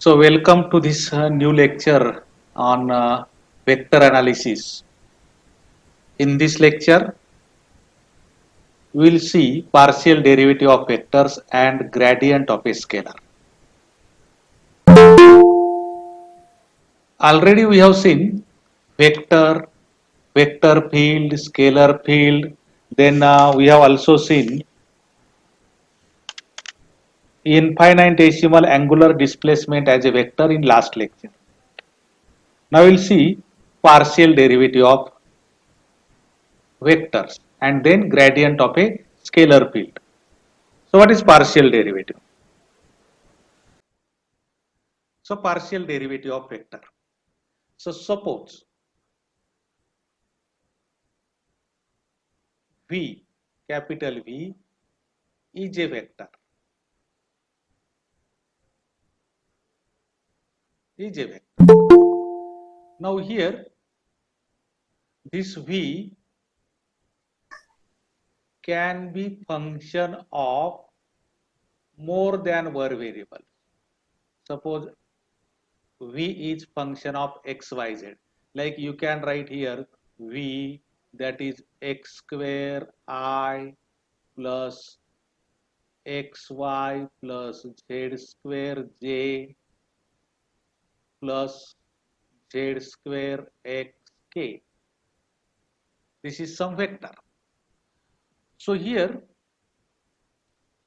So welcome to this new lecture on vector analysis. In this lecture, we will see partial derivative of vectors and gradient of a scalar. Already we have seen vector, vector field, scalar field. Then we have also seen infinitesimal angular displacement as a vector in last lecture. Now we will see partial derivative of vectors and then gradient of a scalar field. So what is partial derivative? So partial derivative of vector. So suppose V, capital V is a vector, is a vector. Now here this V can be function of more than one variable. Suppose V is function of x, y, z. Like you can write here V, that is x square I plus xy plus z square j plus z square xk. This is some vector. So here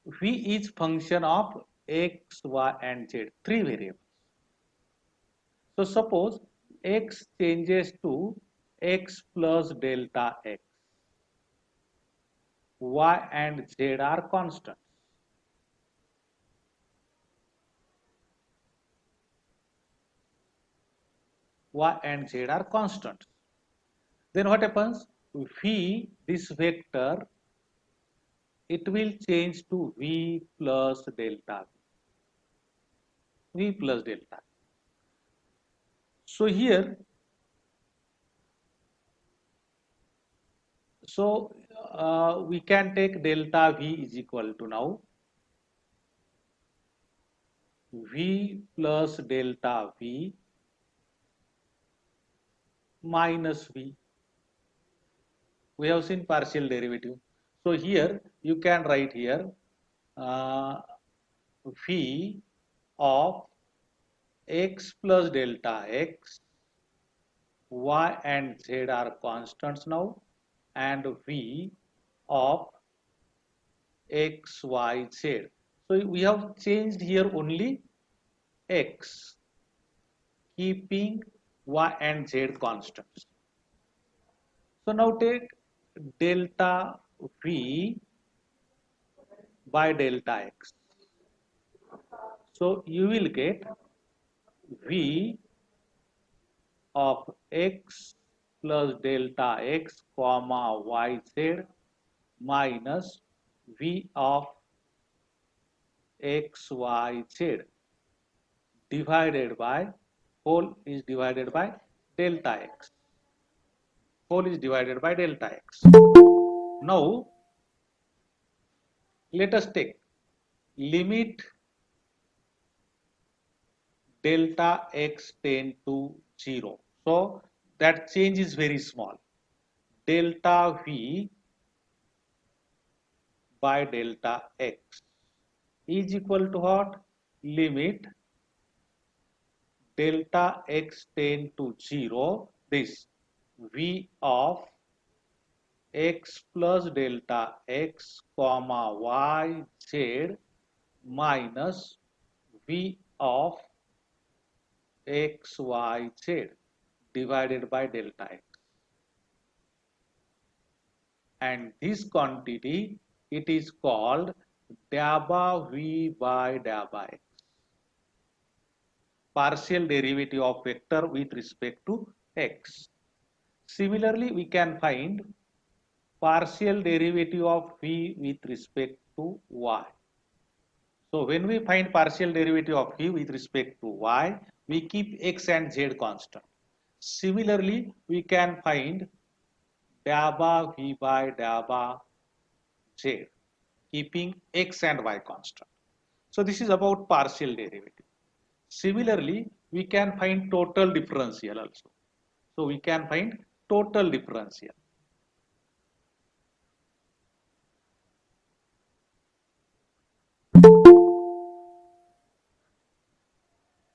V is function of x, y and z, three variables. So suppose x changes to x plus delta x, y and z are constants. Y and z are constants. Then what happens? V, this vector, it will change to V plus delta V. V plus delta. So here, so we can take delta V is equal to now V plus delta V minus V. We have seen partial derivative. So here you can write here uh, V of x plus delta x, y and z are constants now, and V of x, y, z. So we have changed here only x, keeping y and z constants. So now take delta V by delta x. So you will get V of x plus delta x comma yz minus V of xyz divided by whole is divided by delta x. Whole is divided by delta x. Now let us take limit delta x tend to 0. So that change is very small. Delta V by delta x is equal to what? Limit delta x tend to 0, this V of x plus delta x comma y z minus V of x y z divided by delta x. And this quantity, it is called dabba V by dabba x. Partial derivative of vector with respect to x. Similarly, we can find partial derivative of v with respect to y. So when we find partial derivative of v with respect to y, we keep x and z constant. Similarly, we can find dabba v by dabba z, keeping x and y constant. So this is about partial derivative. Similarly, we can find total differential also. So we can find total differential.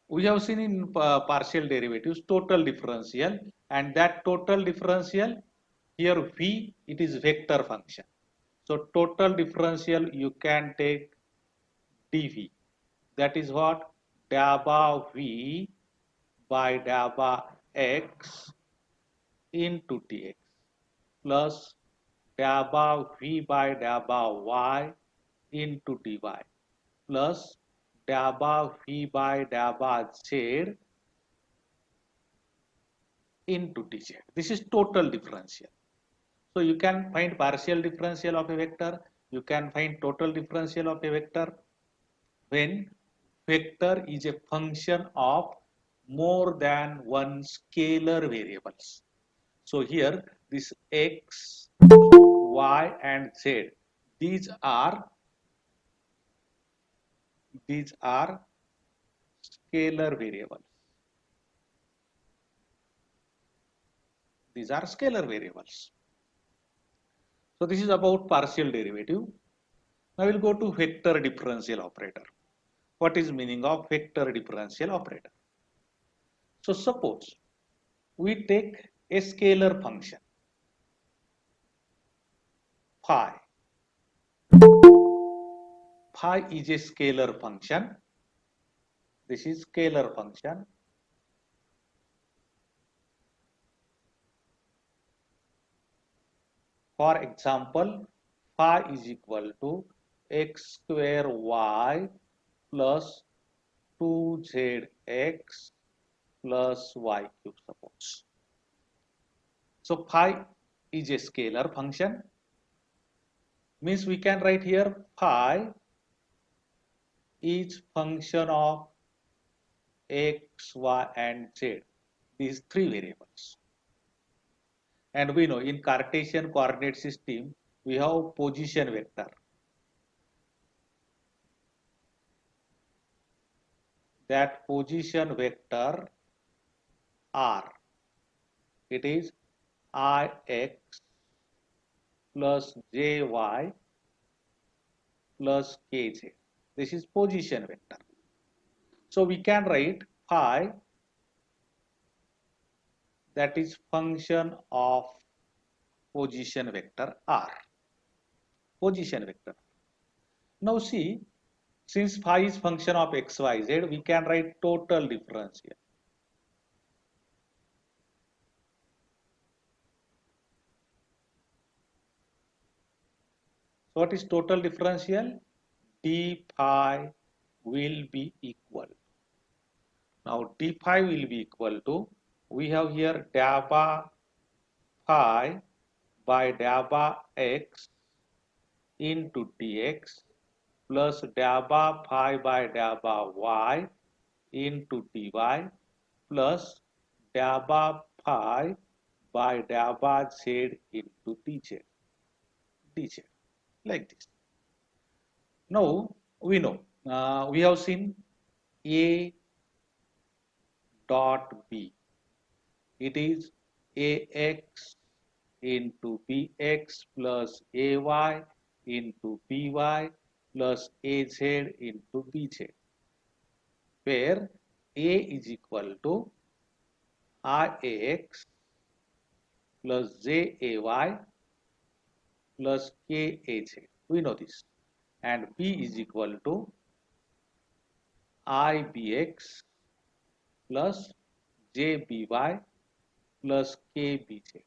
We have seen in partial derivatives total differential, and that total differential here v, it is vector function. So total differential you can take dv, that is what, delta v by delta x into dx plus delta v by delta y into dy plus delta v by delta z into dz. This is total differential. So you can find partial differential of a vector, you can find total differential of a vector when vector is a function of more than one scalar variables. So here this x, y and z, these are scalar variables. These are scalar variables. So this is about partial derivative. Now we'll go to vector differential operator. What is meaning of vector differential operator? So suppose we take a scalar function phi. Phi is a scalar function. This is scalar function. For example, phi is equal to x square y plus 2zx plus y cube, suppose. So phi is a scalar function, means we can write here phi is function of x, y and z, these three variables. And we know in Cartesian coordinate system we have position vector. That position vector r, it is ix plus jy plus kz. This is position vector. So we can write phi, that is function of position vector r. Position vector. Now see, since phi is function of x, y, z, we can write total differential. So what is total differential? D phi will be equal. Now d phi will be equal to, we have here delta phi by delta x into dx plus delta phi by delta y into dy plus delta phi by delta z into dz, like this. Now we know, we have seen a dot b, it is ax into bx plus ay into by plus az into bz, where a is equal to iax plus jay plus kaz. We know this. And b is equal to ibx plus jby plus kbj.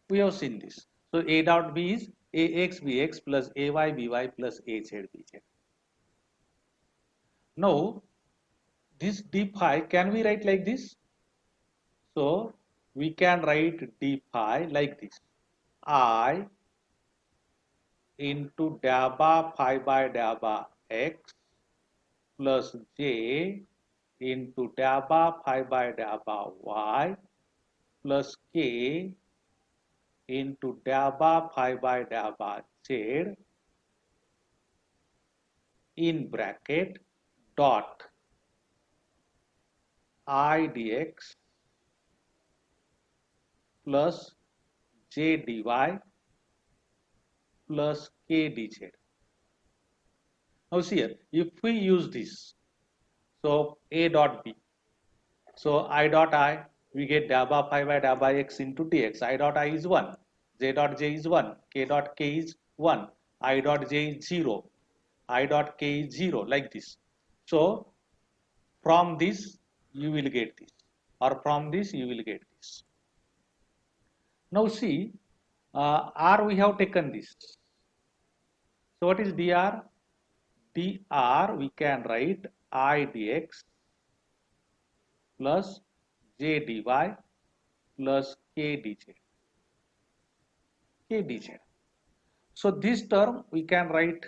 We have seen this. So a dot b is ax bx plus ay by plus az bj. Now this d phi can we write like this? So we can write d phi like this: I into delta phi by delta x plus j into delta phi by delta y plus k into delta phi by delta z in bracket dot I dx plus j dy plus k dz. Now see here, if we use this, so a dot b, so I dot I, we get dabba phi by dabba x into dx. I dot I is 1, j dot j is 1, k dot k is 1, I dot j is 0, I dot k is 0, like this. So from this you will get this, or from this you will get this. Now see, R we have taken this. So what is dr? Dr we can write I dx plus j dy plus k dz. K dz. So this term we can write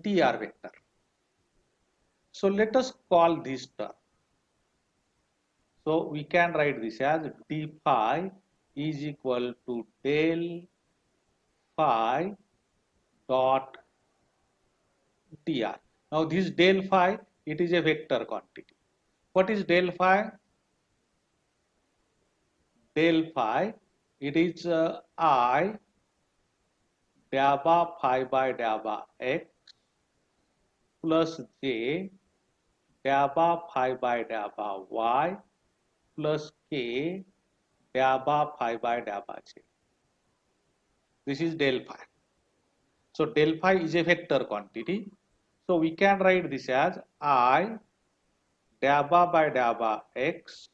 dr vector. So let us call this term. So we can write this as d phi is equal to del phi dot dr. Now this del phi, it is a vector quantity. What is del phi? Del phi, it is I dabba phi by dabba x plus j dabba phi by dabba y plus k dabba phi by dabba j. This is del phi. So del phi is a vector quantity. So we can write this as I dabba by dabba x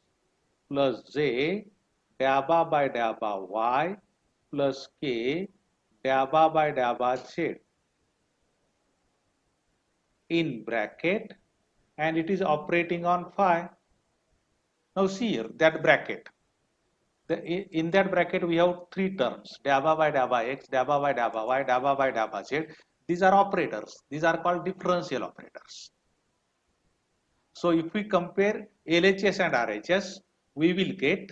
plus j dabba by dabba y plus k dabba by dabba z in bracket, and it is operating on phi. Now see here that bracket. In that bracket we have three terms, dabba by dabba x, dabba by dabba y, dabba by dabba z. These are operators. These are called differential operators. So if we compare LHS and RHS, we will get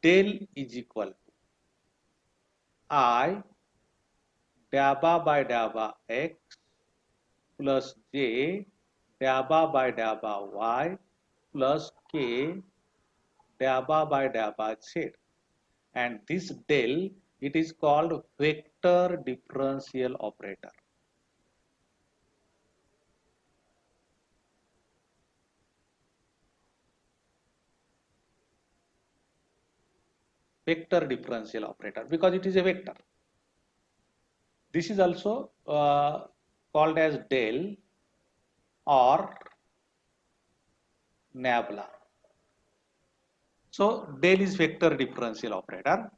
del is equal to I dabba by dabba x plus j dabba by dabba y plus k dabba by dabba z. And this del, it is called vector differential operator. Vector differential operator, because it is a vector. This is also called as del or nabla. So del is vector differential operator.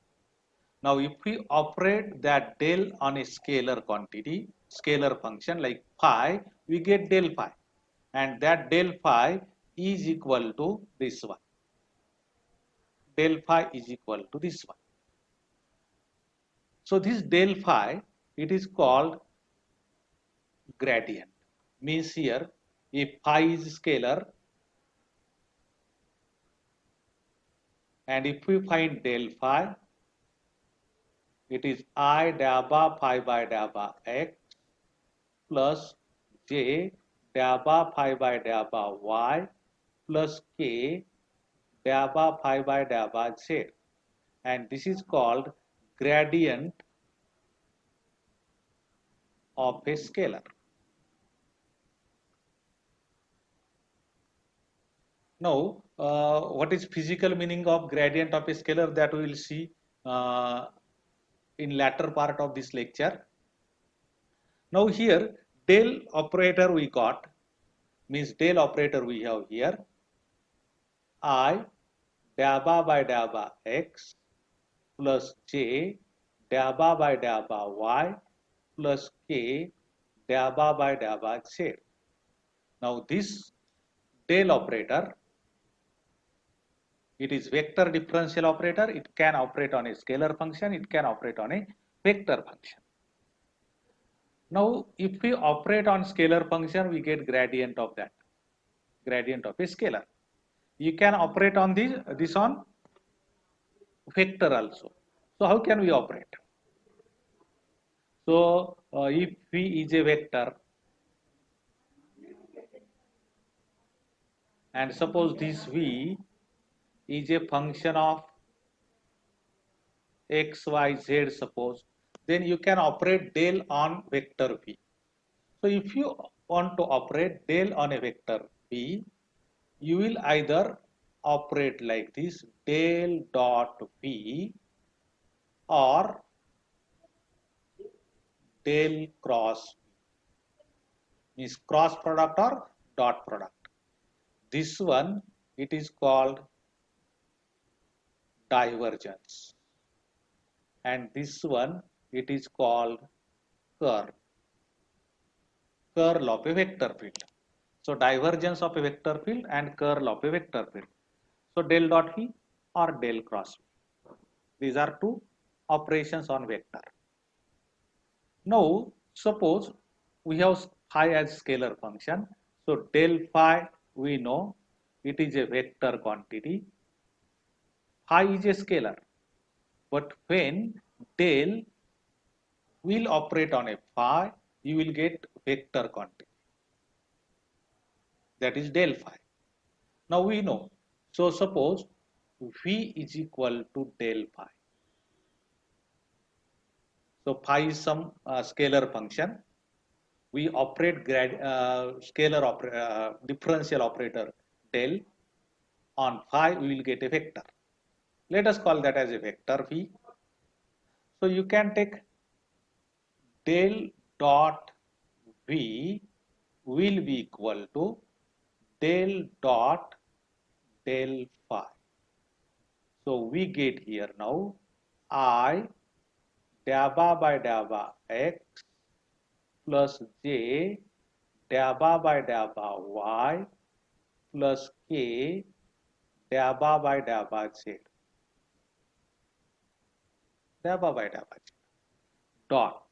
Now if we operate that del on a scalar quantity, scalar function like phi, we get del phi, and that del phi is equal to this one. Del phi is equal to this one. So this del phi, it is called gradient. Means here, if phi is scalar, and if we find del phi, it is I dabba phi by dabba x plus j dabba phi by dabba y plus k dabba phi by dabba z, and this is called gradient of a scalar. Now, what is physical meaning of gradient of a scalar, that we will see in latter part of this lecture. Now here del operator we got, means del operator we have here I dabba by dabba x plus j dabba by dabba y plus k dabba by dabba z. Now this del operator, it is vector differential operator. It can operate on a scalar function, it can operate on a vector function. Now if we operate on scalar function, we get gradient of that, gradient of a scalar. You can operate on this on vector also. So how can we operate? So if V is a vector, and suppose this v is a function of x, y, z, suppose, then you can operate del on vector v. So if you want to operate del on a vector v, you will either operate like this, del dot v or del cross v, means cross product or dot product. This one, it is called divergence, and this one, it is called curl of a vector field. So divergence of a vector field and curl of a vector field. So del dot v or del cross v. These are two operations on vector. Now suppose we have phi as scalar function. So del phi, we know it is a vector quantity. Phi is a scalar. But when del will operate on a phi, you will get vector quantity. That is del phi. Now we know. So suppose v is equal to del phi. So phi is some scalar function. We operate differential operator del on phi. We will get a vector. Let us call that as a vector v. So you can take del dot v will be equal to del dot del phi. So we get here now I dabba by dabba x plus j dabba by dabba y plus k dabba by dabba z. Dabba by dabba z. Dot.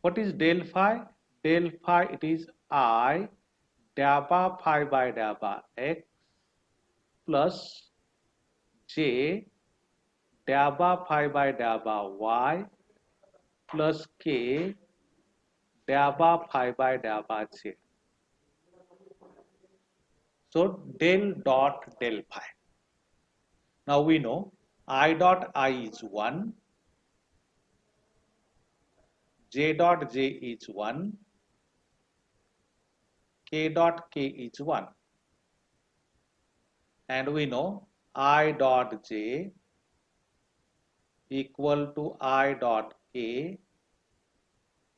What is del phi? Del phi, it is I dabba phi by dabba x plus j dabba phi by dabba y plus k dabba phi by dabba z. So del dot del phi. Now we know I dot I is 1, j dot j is 1, k dot k is 1. And we know I dot j equal to I dot k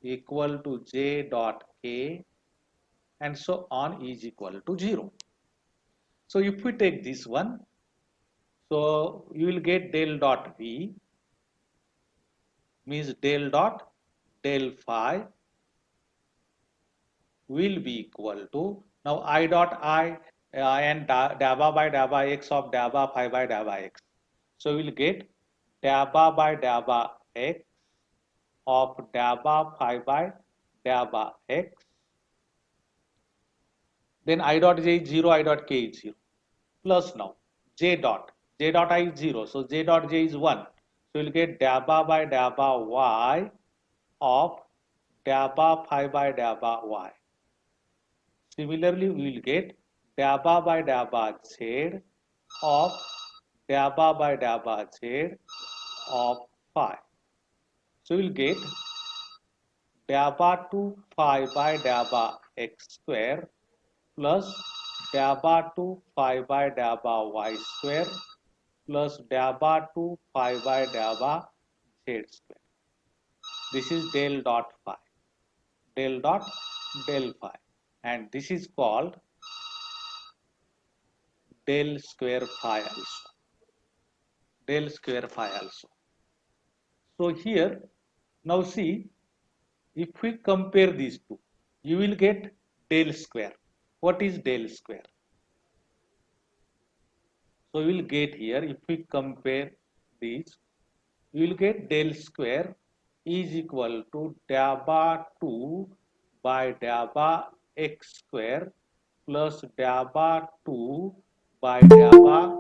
equal to j dot k and so on is equal to 0. So if we take this one, so you will get del dot v means del dot del phi will be equal to, now I dot I and dabba by dabba x of dabba phi by dabba x. So we will get dabba by dabba x of dabba phi by dabba x. Then I dot j is 0, I dot k is 0. Plus now j dot I is 0. So j dot j is 1. So we will get dabba by dabba y of dabba phi by dabba y. Similarly, we will get dabba by dabba z of dabba by dabba z of phi. So we will get dabba 2 phi by dabba x square plus dabba 2 phi by dabba y square plus dabba 2 phi by dabba z square. This is del dot phi, del dot del phi, and this is called del square phi also. Del square phi also. So here, now see, if we compare these two, you will get del square. What is del square? So you will get here, if we compare these, you will get del square is equal to dabba 2 by dabba x square plus dabba 2 by dabba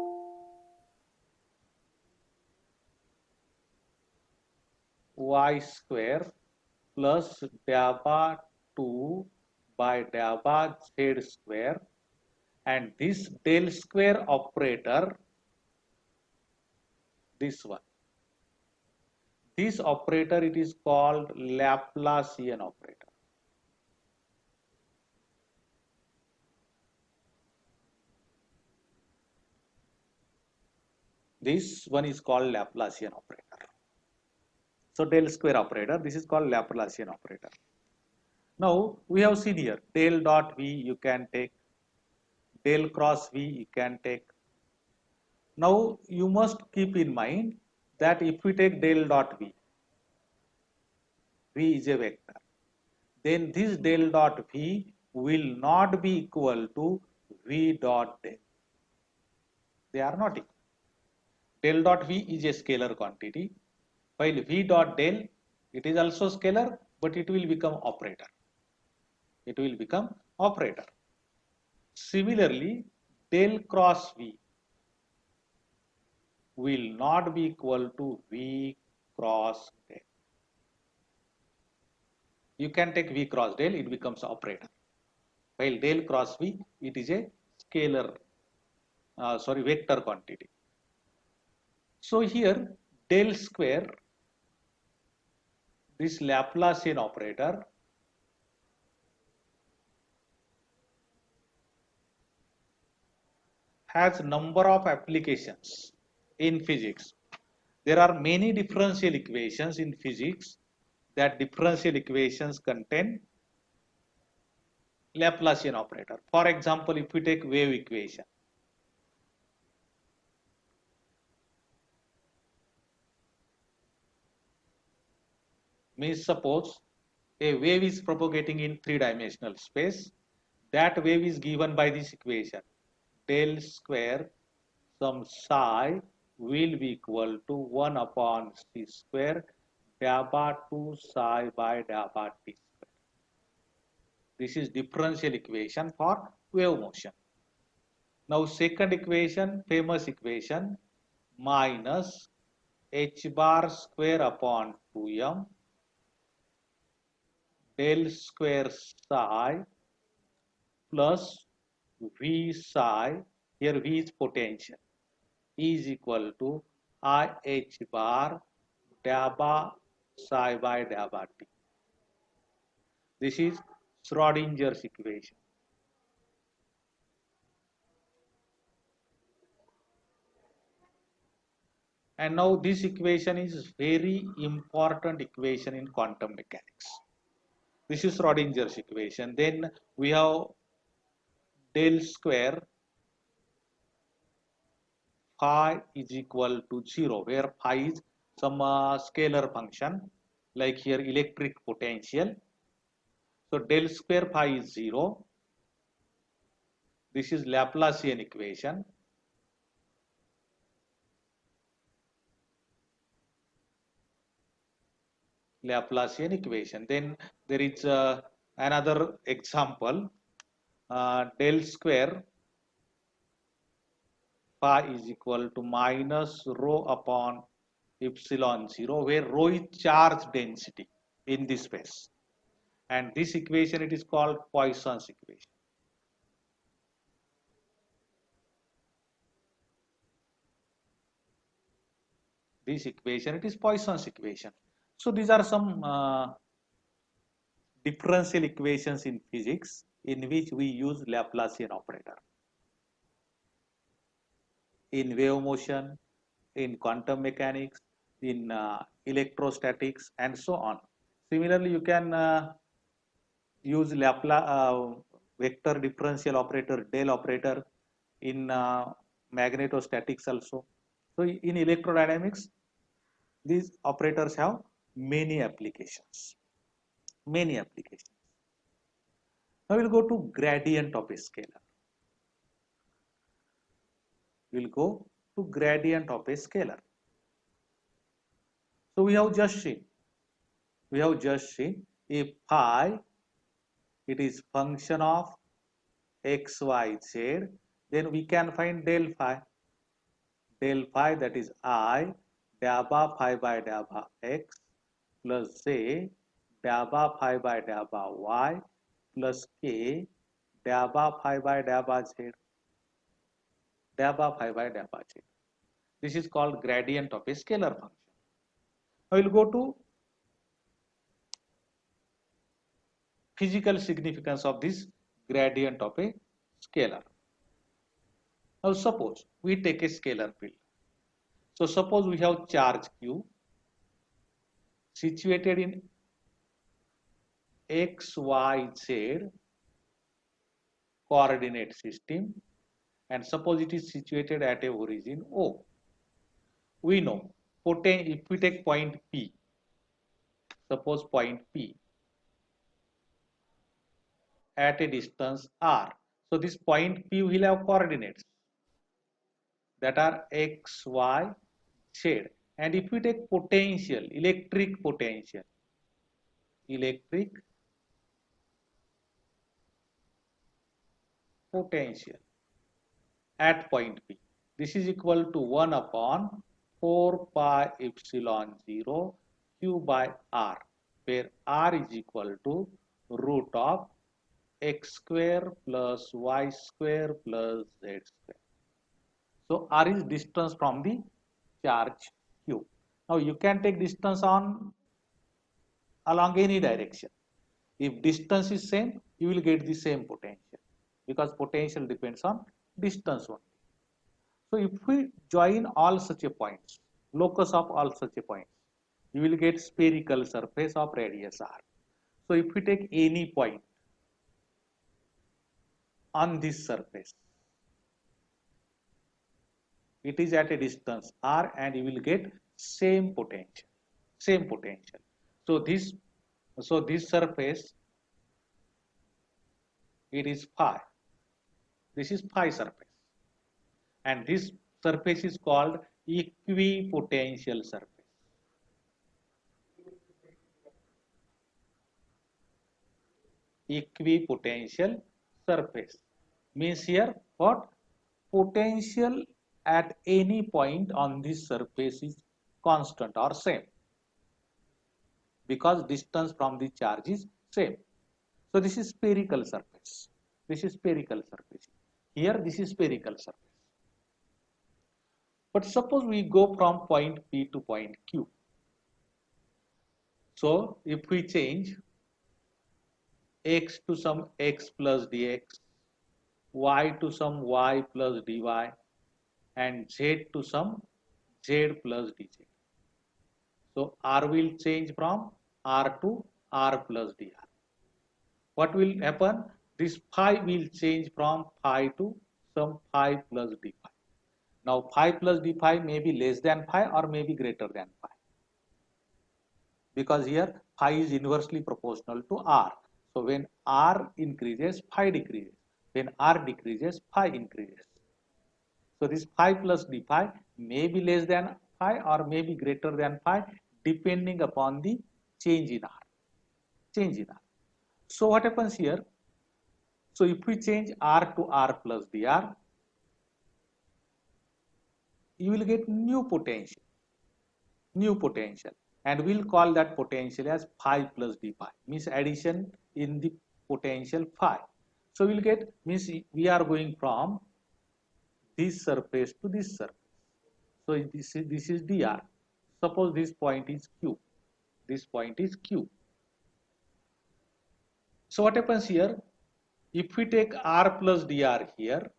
y square plus dabba 2 by delta z square, and this del square operator, this one, this operator, it is called Laplacian operator. This one is called Laplacian operator. So del square operator, this is called Laplacian operator. Now we have seen here del dot v you can take, del cross v you can take. Now you must keep in mind that if we take del dot v, v is a vector, then this del dot v will not be equal to v dot del. They are not equal. Del dot v is a scalar quantity, while v dot del, it is also scalar, but it will become operator. It will become operator. Similarly, del cross v will not be equal to v cross del. You can take v cross del, it becomes operator. While del cross v, it is a scalar, vector quantity. So here del square, this Laplacian operator, has number of applications in physics. There are many differential equations in physics. That differential equations contain Laplacian operator. For example, if we take wave equation, means suppose a wave is propagating in three-dimensional space. That wave is given by this equation. Del square some psi will be equal to 1 upon c square delta 2 psi by delta t square. This is differential equation for wave motion. Now second equation, famous equation, minus h bar square upon 2m del square psi plus v psi, here v is potential, is equal to I h bar delta psi by delta t. This is Schrodinger's equation. And now this equation is very important equation in quantum mechanics. This is Schrodinger's equation. Then we have del square phi is equal to 0, where phi is some scalar function, like here electric potential. So del square phi is 0. This is Laplacian equation. Laplacian equation. Then there is another example, del square phi is equal to minus rho upon epsilon 0, where rho is charge density in this space. And this equation, it is called Poisson's equation. This equation, it is Poisson's equation. So these are some differential equations in physics in which we use Laplacian operator. In wave motion, in quantum mechanics, in electrostatics, and so on. Similarly, you can use vector differential operator, del operator, in magnetostatics also. So in electrodynamics, these operators have many applications. Many applications. Now we'll go to gradient of a scalar. We'll go to gradient of a scalar. So we have just seen if phi, it is function of x, y, z, then we can find del phi. Del phi, that is I delta phi by delta x plus z delta phi by delta y plus k dabba phi by dabba z. Dabba phi by dabba z. This is called gradient of a scalar function. I will go to physical significance of this gradient of a scalar. Now suppose we take a scalar field. So suppose we have charge q situated in x, y, z coordinate system, and suppose it is situated at a origin O. We know if we take point P, suppose point P at a distance r. So this point P will have coordinates that are x, y, z. And if we take potential, electric potential at point P, this is equal to 1 upon 4 pi epsilon 0 q by r, where r is equal to root of x square plus y square plus z square. So r is distance from the charge q. Now you can take distance along any direction. If distance is same, you will get the same potential because potential depends on distance only. So if we join all such a points, locus of all such a points, you will get spherical surface of radius r. So if we take any point on this surface, it is at a distance r and you will get same potential. So this surface, it is phi. This is phi surface. And this surface is called equipotential surface. Equipotential surface means here what? Potential at any point on this surface is constant or same because distance from the charge is same. So this is spherical surface. Here this is spherical surface. But suppose we go from point P to point Q. So if we change x to some x plus dx, y to some y plus dy, and z to some z plus dz. So r will change from r to r plus dr. What will happen? This phi will change from phi to some phi plus d phi. Now phi plus d phi may be less than phi or may be greater than phi, because here phi is inversely proportional to r. So when r increases, phi decreases. When r decreases, phi increases. So this phi plus d phi may be less than phi or may be greater than phi depending upon the change in r. So what happens here? So if we change r to r plus dr, you will get new potential, and we'll call that potential as phi plus d phi, means addition in the potential phi. So we'll get, means we are going from this surface to this surface. So this is dr. Suppose this point is q. So what happens here? If we take r plus dr here,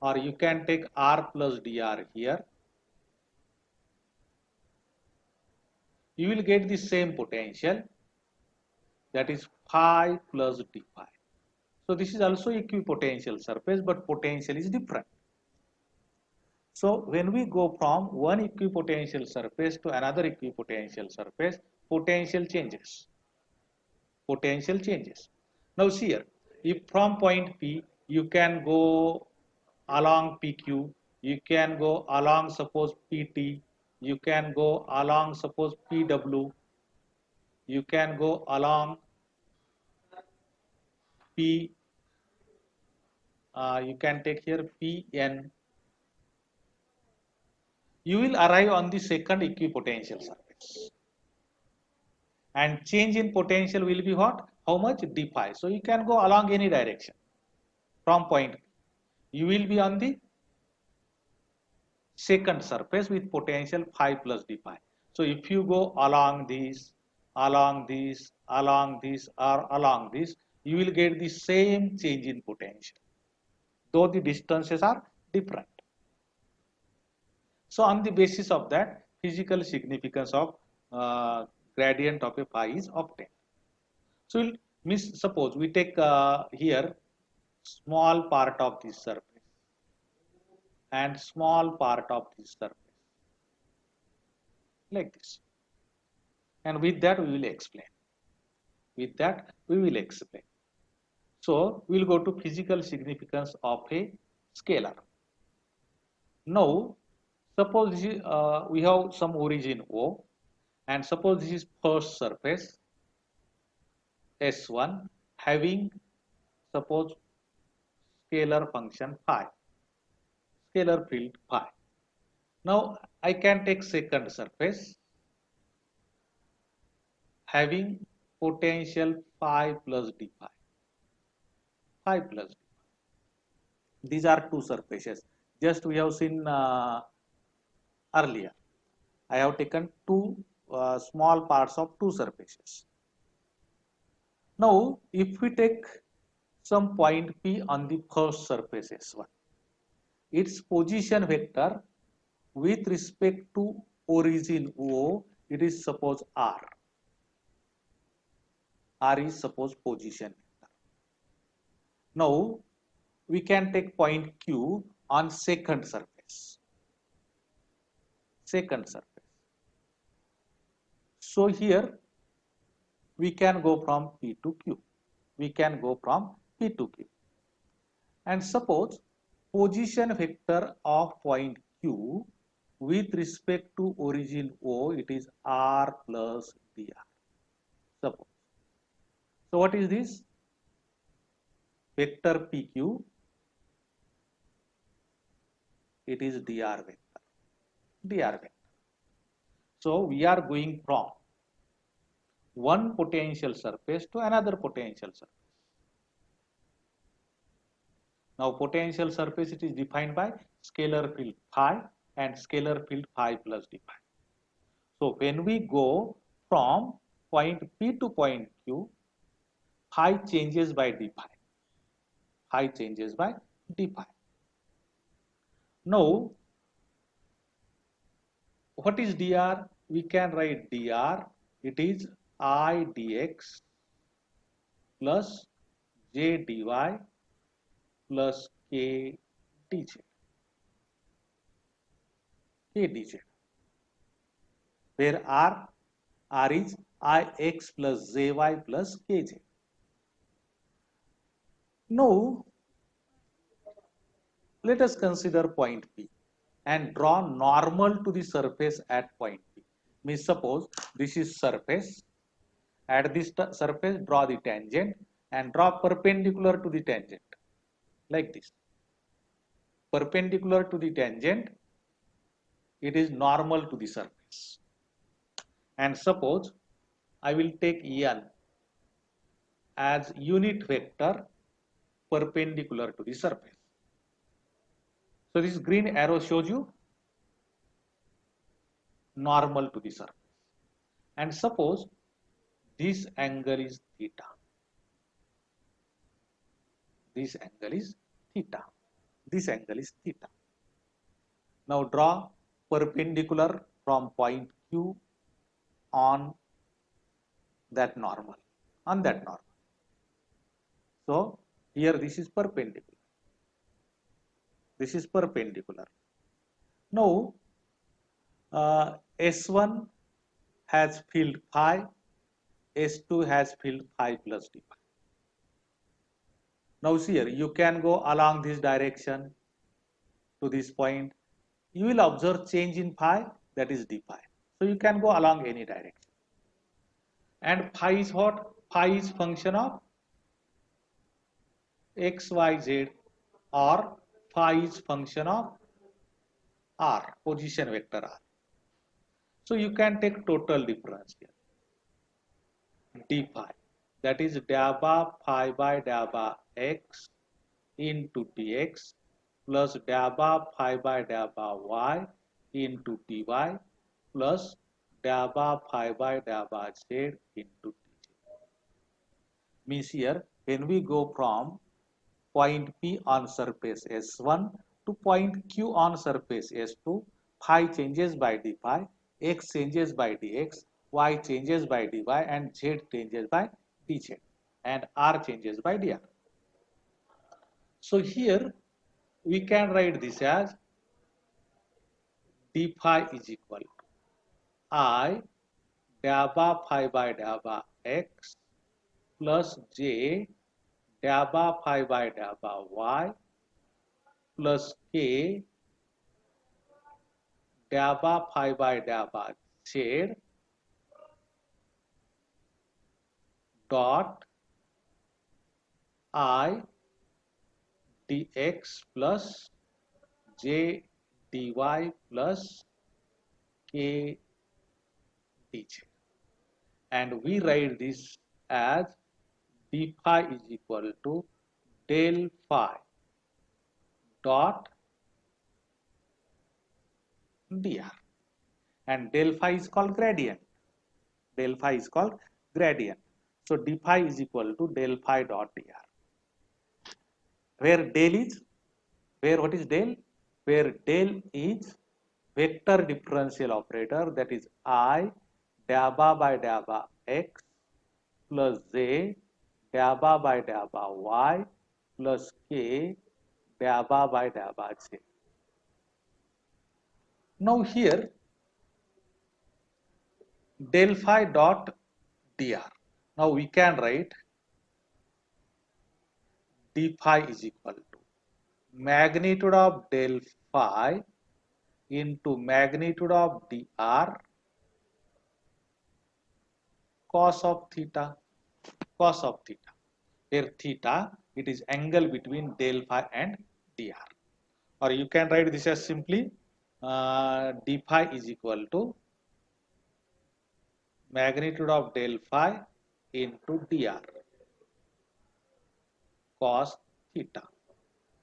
or you can take r plus dr here, you will get the same potential, that is phi plus d phi. So this is also equipotential surface, but potential is different. So when we go from one equipotential surface to another equipotential surface, potential changes. Now see here, if from point P you can go along PQ, you can go along suppose PT, you can go along suppose PW, you can go along P, you can take here PN, you will arrive on the second equipotential surface. surface. And change in potential will be what? How much? D phi. So you can go along any direction from point P. You will be on the second surface with potential phi plus d phi. So if you go along this, along this, along this, or along this, you will get the same change in potential, though the distances are different. So on the basis of that, physical significance of gradient of a phi is obtained. So suppose we take here small part of this surface and small part of this surface like this. And with that we will explain. With that we will explain. So we will go to physical significance of a scalar. Now suppose this is, we have some origin O, and suppose this is first surface S1 having suppose scalar function phi, scalar field phi. Now I can take second surface having potential phi plus d phi, phi plus d phi. These are two surfaces. Just we have seen earlier. I have taken two small parts of two surfaces. Now, if we take some point P on the first surface S1, its position vector with respect to origin O, it is suppose R. R is suppose position vector. Now, we can take point Q on second surface. Second surface. So here we can go from P to Q. We can go from P to Q. And suppose position vector of point Q with respect to origin O, it is R plus dr. Suppose. So what is this? Vector PQ, it is dr vector. Dr vector. So we are going from one potential surface to another potential surface. Now potential surface, it is defined by scalar field phi and scalar field phi plus d phi. So when we go from point P to point Q, phi changes by d phi. Phi changes by d phi. Now what is dr? We can write dr, it is I dx plus j dy plus k dz. K dz. Where r is ix plus zy plus kj. Now let us consider point P and draw normal to the surface at point P. Means suppose this is surface. At this surface, draw the tangent and draw perpendicular to the tangent, like this. Perpendicular to the tangent, it is normal to the surface. And suppose I will take N as unit vector perpendicular to the surface. So this green arrow shows you normal to the surface. And suppose this angle is theta. This angle is theta. This angle is theta. Now draw perpendicular from point Q on that normal. On that normal. So here this is perpendicular. This is perpendicular. Now S1 has field phi, S2 has field phi plus d phi. Now see here, you can go along this direction to this point. You will observe change in phi, that is d phi. So you can go along any direction. And phi is what? Phi is function of x, y, z, or phi is function of r, position vector r. So you can take total difference here, d phi, that is dabba phi by dabba x into dx plus dabba phi by dabba y into dy plus dabba phi by dabba z into dz. Means here when we go from point P on surface S1 to point Q on surface S2, phi changes by d phi, x changes by dx, y changes by dy, and z changes by dz, and r changes by dr. So here we can write this as d phi is equal to I dabba phi by dabba x plus j dabba phi by dabba y plus k dabba phi by dabba z dot I dx plus j dy plus k dz, and we write this as d phi is equal to del phi dot dr, and del phi is called gradient. Del phi is called gradient. So d phi is equal to del phi dot dr. Where del is, where what is del? Where del is vector differential operator, that is I dabba by dabba x plus z dabba by dabba y plus k dabba by dabba z. Now here del phi dot dr. Now we can write d phi is equal to magnitude of del phi into magnitude of dr cos of theta, cos of theta, where theta it is angle between del phi and dr. Or you can write this as simply d phi is equal to magnitude of del phi into dr cos theta.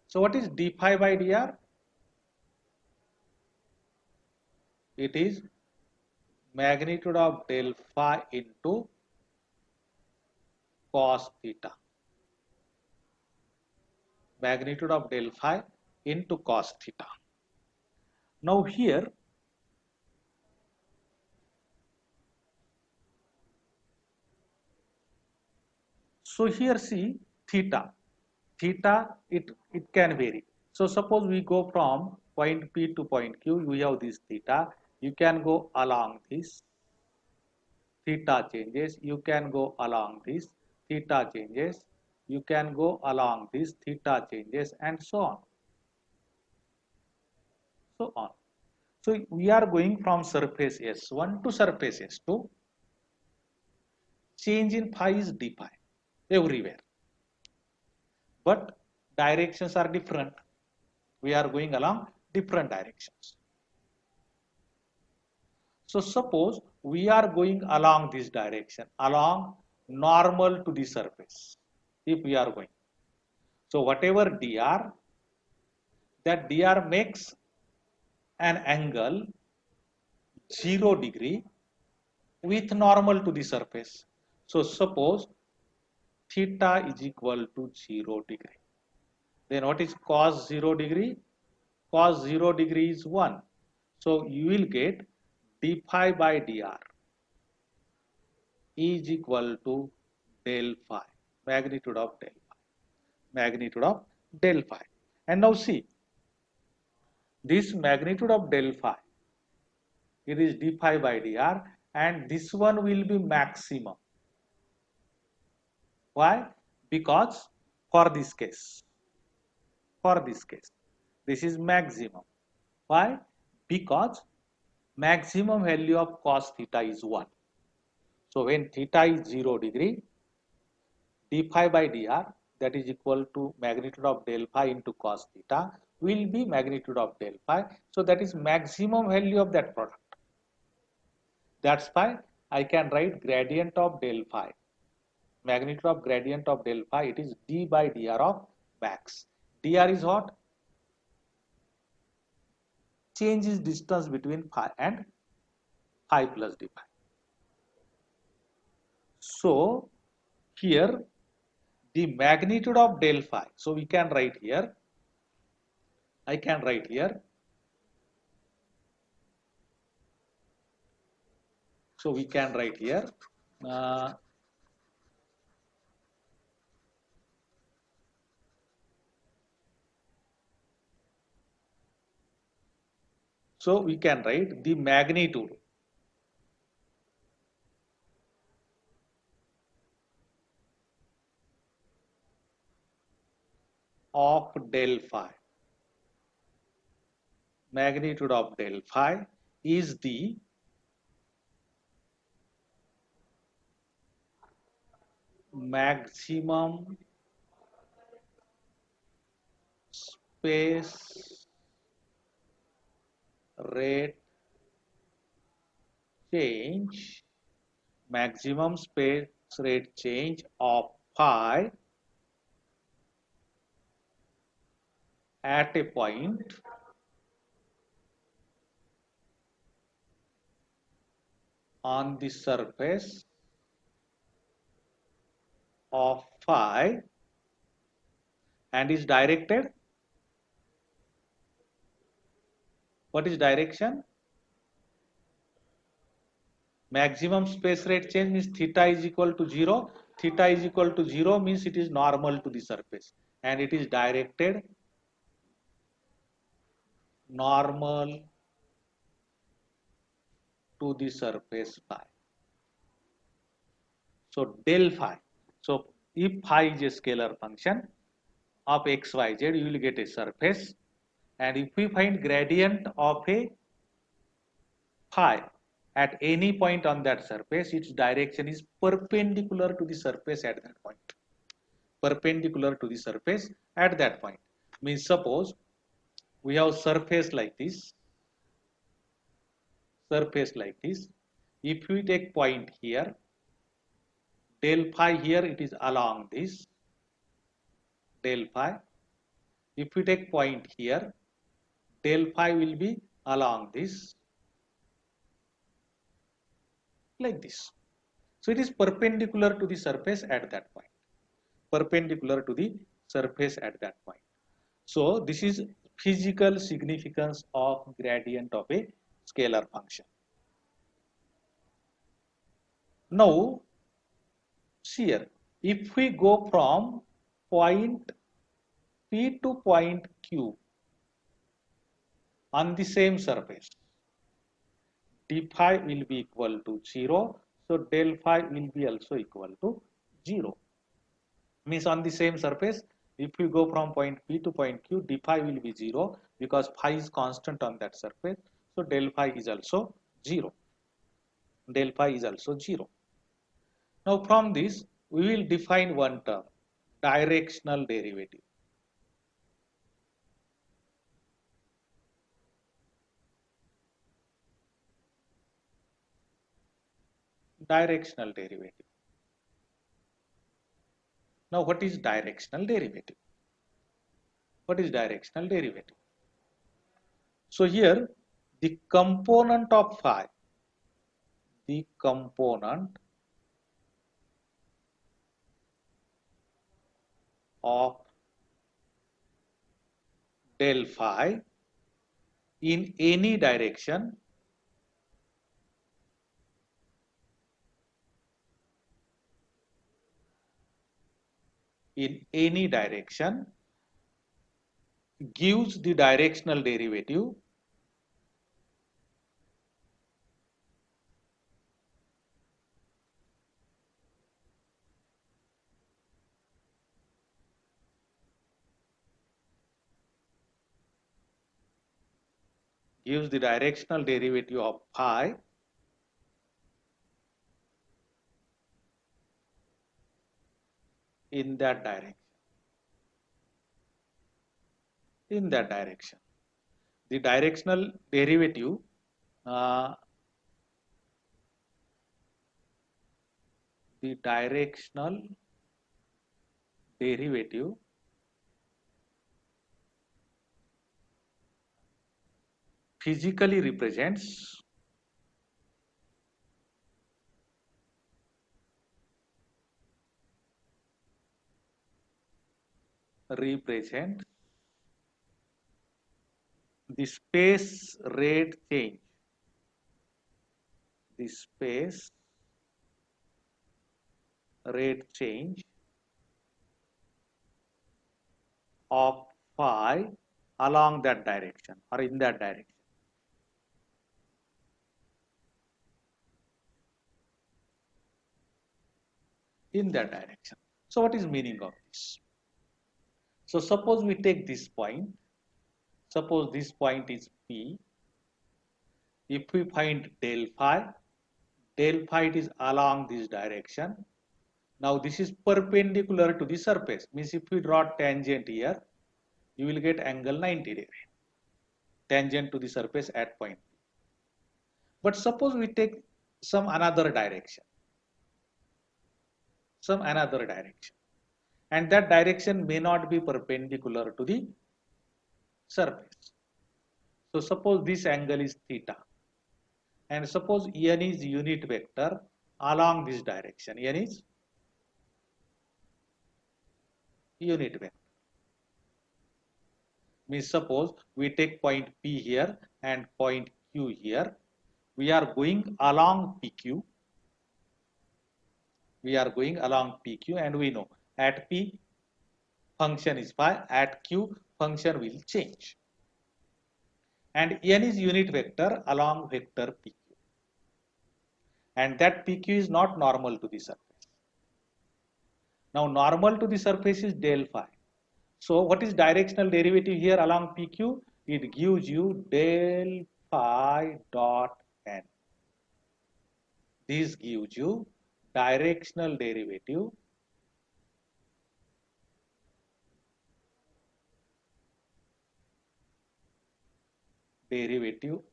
So what is d phi by dr? It is magnitude of del phi into cos theta, magnitude of del phi into cos theta. Now here so here see theta, theta it can vary. So suppose we go from point P to point Q, we have this theta, you can go along this, theta changes, you can go along this, theta changes, you can go along this, theta changes, and so on, so on. So we are going from surface S1 to surface S2, change in phi is d phi everywhere, but directions are different, we are going along different directions. So suppose we are going along this direction, along normal to the surface, if we are going. So whatever dr, that dr makes an angle 0 degree with normal to the surface. So suppose theta is equal to 0 degree. Then what is cos 0 degree? Cos 0 degree is 1. So you will get d phi by dr is equal to del phi, magnitude of del phi, magnitude of del phi. And now see, this magnitude of del phi, it is d phi by dr, and this one will be maximum. Why? Because for this case, this is maximum. Why? Because maximum value of cos theta is 1. So when theta is 0 degree, d phi by dr, that is equal to magnitude of del phi into cos theta, will be magnitude of del phi. So that is maximum value of that product. That's why I can write gradient of del phi. Magnitude of gradient of del phi, it is d by dr of max. Dr is what? Change is distance between phi and phi plus d phi. So here the magnitude of del phi. So we can write here, I can write here. So we can write here. Uh, so we can write the magnitude of del phi. Magnitude of del phi is the maximum space rate change, maximum space rate change of phi at a point on the surface of phi and is directed. What is direction? Maximum space rate change means theta is equal to 0. Theta is equal to 0 means it is normal to the surface and it is directed normal to the surface phi. So del phi. So if phi is a scalar function of x, y, z, you will get a surface. And if we find gradient of a phi at any point on that surface, its direction is perpendicular to the surface at that point. Perpendicular to the surface at that point. Means suppose we have surface like this. Surface like this. If we take point here, del phi here it is along this del phi. If we take point here, del phi will be along this like this. So it is perpendicular to the surface at that point. Perpendicular to the surface at that point. So this is physical significance of gradient of a scalar function. Now, see here, if we go from point P to point Q on the same surface, d phi will be equal to 0. So del phi will be also equal to 0. Means on the same surface, if we go from point P to point Q, d phi will be 0 because phi is constant on that surface. So del phi is also 0. Del phi is also 0. Now from this, we will define one term, directional derivative. Directional derivative. Now what is directional derivative? What is directional derivative? So here, the component of phi, the component of del phi in any direction gives the directional derivative of phi in that direction. In that direction. The directional derivative the directional derivative physically represents the space rate change, the space rate change of phi along that direction or in that direction. In that direction. So what is meaning of this? So suppose we take this point. Suppose this point is P. If we find del phi is along this direction. Now this is perpendicular to the surface. Means if we draw tangent here, you will get angle 90 degree. Tangent to the surface at point P. But suppose we take some another direction. And that direction may not be perpendicular to the surface. So suppose this angle is theta, and suppose n is unit vector along this direction. N is unit vector. Means suppose we take point P here and point Q here. We are going along PQ. And we know at P function is phi, at Q function will change. And n is unit vector along vector PQ. And that PQ is not normal to the surface. Now normal to the surface is del phi. So what is directional derivative here along PQ? It gives you del phi dot n. This gives you directional derivative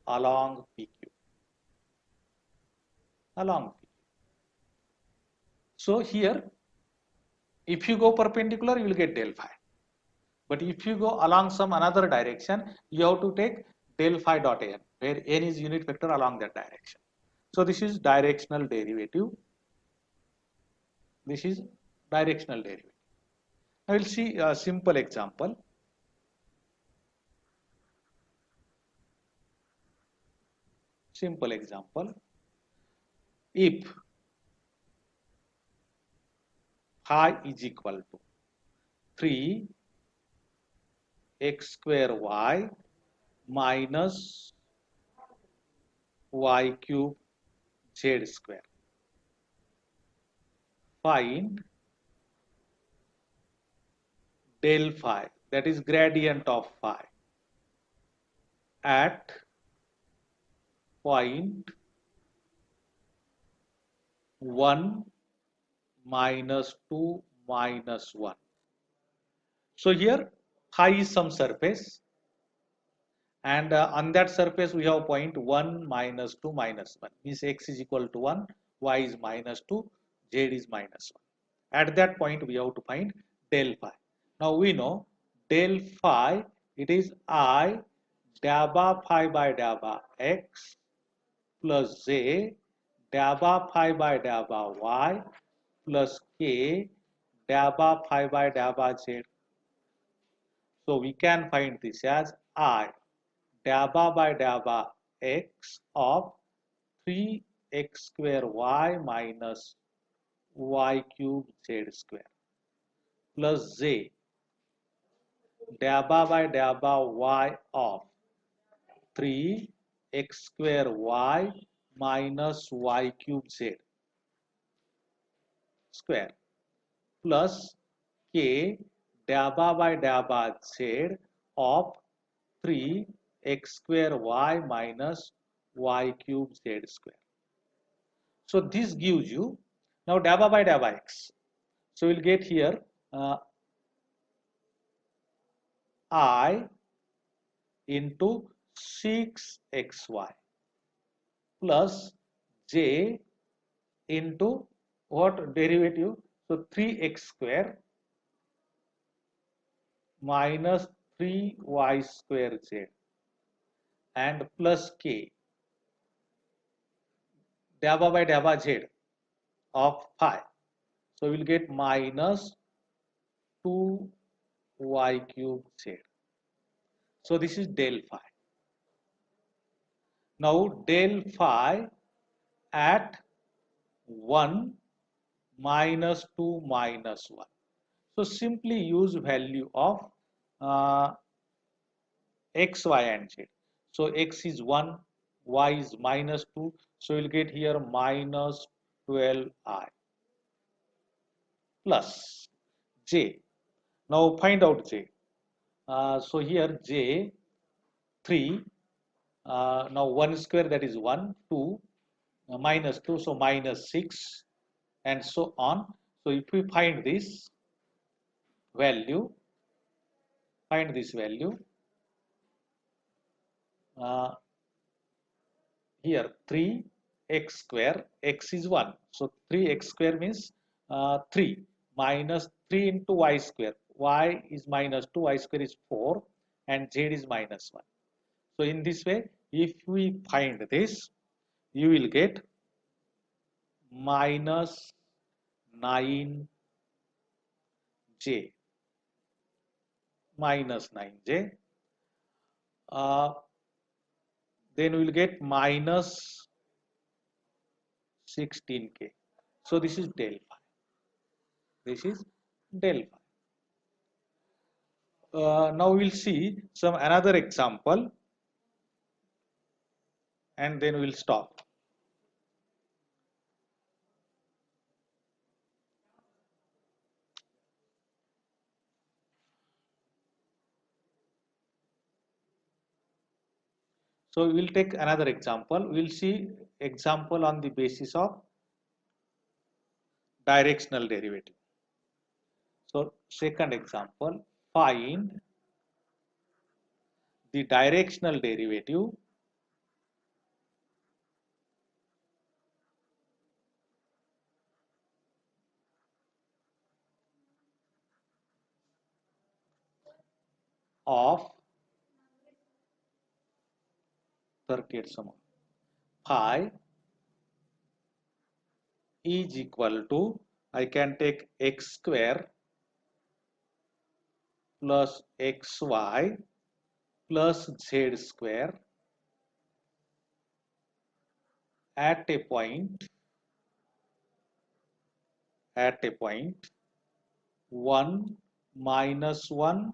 along PQ. So here, if you go perpendicular, you will get del phi. But if you go along some another direction, you have to take del phi dot n, where n is unit vector along that direction. So this is directional derivative. I will see a simple example. If phi is equal to 3 x square y minus y cube z square. Find del phi, that is gradient of phi, at point 1 minus 2 minus 1. So here phi is some surface, and on that surface we have point 1 minus 2 minus 1, means x is equal to 1, y is minus 2, z is minus 1. At that point we have to find del phi. Now we know del phi, it is I dabba phi by dabba x plus z dabba phi by dabba y plus k dabba phi by dabba z. So we can find this as I dabba by dabba x of 3x square y minus y cube z square plus z dabba by dabba y of 3x square y minus y cube z square plus k dabba by dabba z of 3x square y minus y cube z square. So this gives you now dabba by dabba x. So we'll get here I into 6xy plus j into what derivative? So 3x square minus 3y square z and plus k dabba by dabba z of phi. So we'll get minus 2y cube z. So this is del phi. Now del phi at 1 minus 2 minus 1. So simply use value of uh, x, y and z. So x is 1, y is minus 2. So we'll get here minus 12i plus j. Now find out j. So here j 3. Now 1 square, that is 1, 2, minus 2, so minus 6 and so on. So if we find this value, uh, here 3x square, x is 1. So 3x square means 3 minus 3 into y square. Y is minus 2, y square is 4 and z is minus 1. So in this way, if we find this, you will get minus 9j, minus 9j. Then we will get minus 16k. So this is del phi. This is del phi. Now we'll see some another example and then we'll stop. So we'll take another example. We'll see example on the basis of directional derivative. So second example, find the directional derivative of circuit sum phi is equal to, I can take x square plus xy plus z square at a point 1 minus 1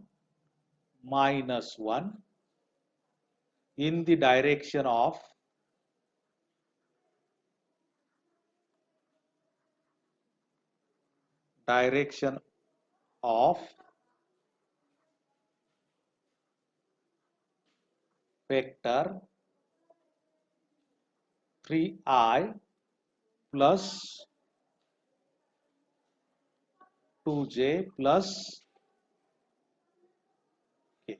minus 1 in the direction of vector 3i plus 2j plus k.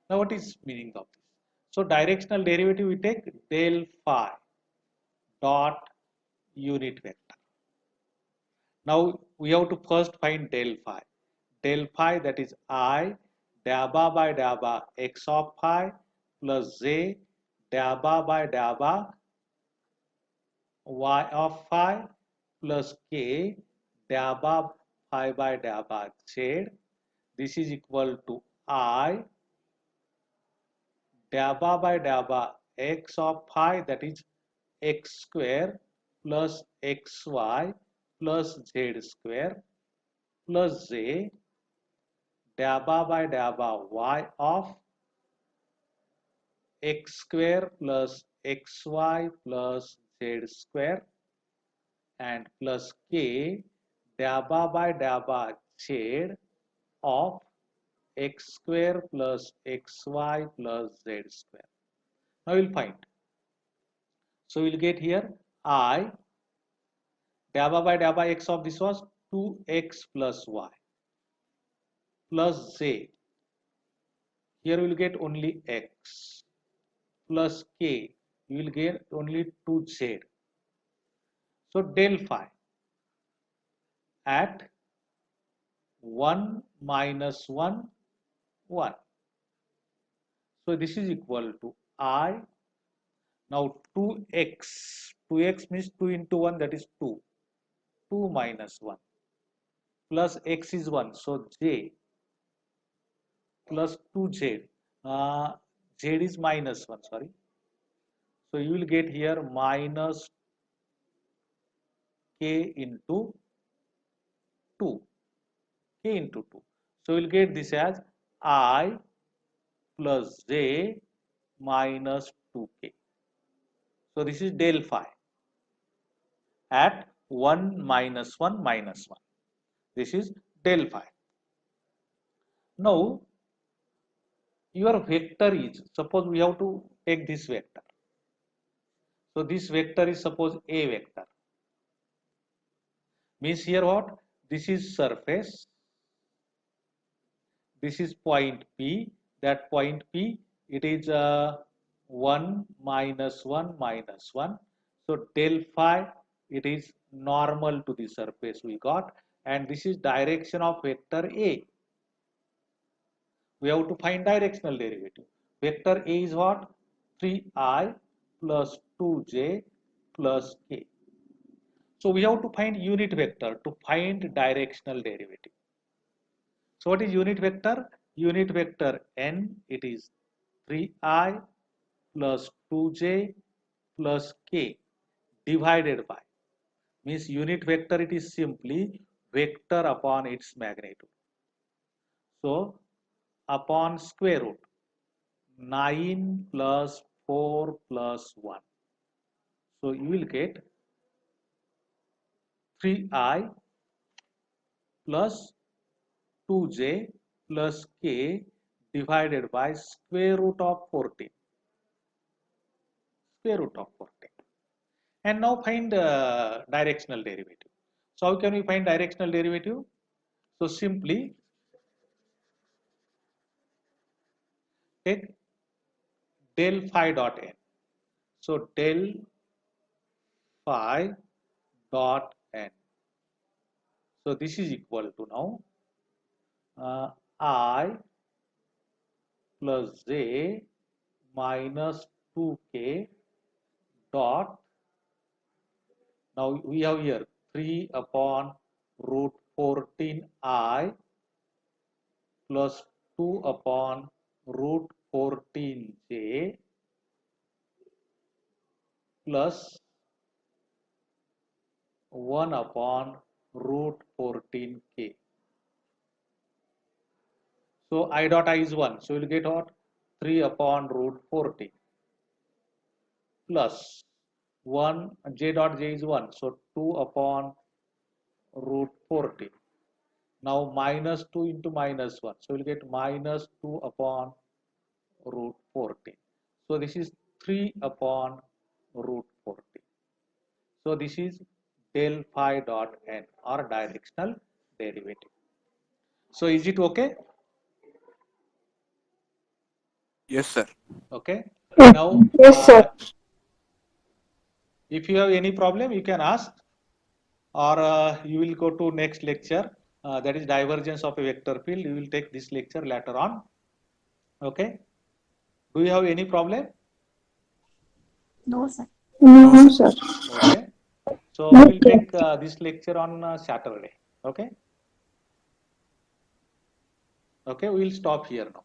Now what is meaning of this? So directional derivative we take del phi dot unit vector. Now we have to first find del phi. Del phi, that is I dabba by dabba x of phi plus j dabba by dabba y of phi plus k dabba phi by dabba z. This is equal to I dabba by dabba x of phi, that is x square plus xy plus z square plus j dabba by dabba y of x square plus xy plus z square and plus k dabba by dabba z of x square plus xy plus z square. Now we'll find. So we'll get here I dabba by dabba x of this was 2x plus y plus z. Here we'll get only x plus k. You will get only 2z. So del phi at 1 minus 1, 1. So this is equal to I. Now 2x. 2x means 2 into 1, that is 2. 2 minus 1 plus x is 1. So j plus 2z. Z is minus 1, sorry. So you will get here minus k into 2. K into 2. So we will get this as I plus j minus 2k. So this is del phi at 1 minus 1 minus 1. This is del phi. Now your vector is, suppose we have to take this vector. So this vector is suppose a vector. Means here what? This is surface. This is point P. That point P, it is 1 minus 1 minus 1. So del phi, it is normal to the surface we got. And this is direction of vector A. We have to find directional derivative. Vector A is what? 3i plus 2j plus k. So we have to find unit vector to find directional derivative. So what is unit vector? Unit vector n, it is 3i plus 2j plus k divided by, means unit vector, it is simply vector upon its magnitude. So upon square root 9 plus 4 plus 1. So you will get 3i plus 2j plus k divided by square root of 14. Square root of 14. And now find directional derivative. So how can we find directional derivative? So simply take del phi dot n. So del phi dot n. So this is equal to now I plus j minus 2k dot, now we have here 3 upon root 14i plus 2 upon root 14j plus 1 upon root 14k. So I dot I is 1. So you will get what? 3 upon root 14 plus 1, j dot j is 1. So 2 upon root 14. Now minus 2 into minus 1. So you will get minus 2 upon root 14. So this is 3 upon root 14. So this is del phi dot n, or directional derivative. So is it okay? Yes, sir. Okay. Yes, Now, yes, sir. if you have any problem, you can ask, or you will go to next lecture. That is divergence of a vector field. You will take this lecture later on. Okay. Do you have any problem? No, sir. No, No, sir. Okay. So we will take this lecture on Saturday. Okay. Okay. We will stop here now.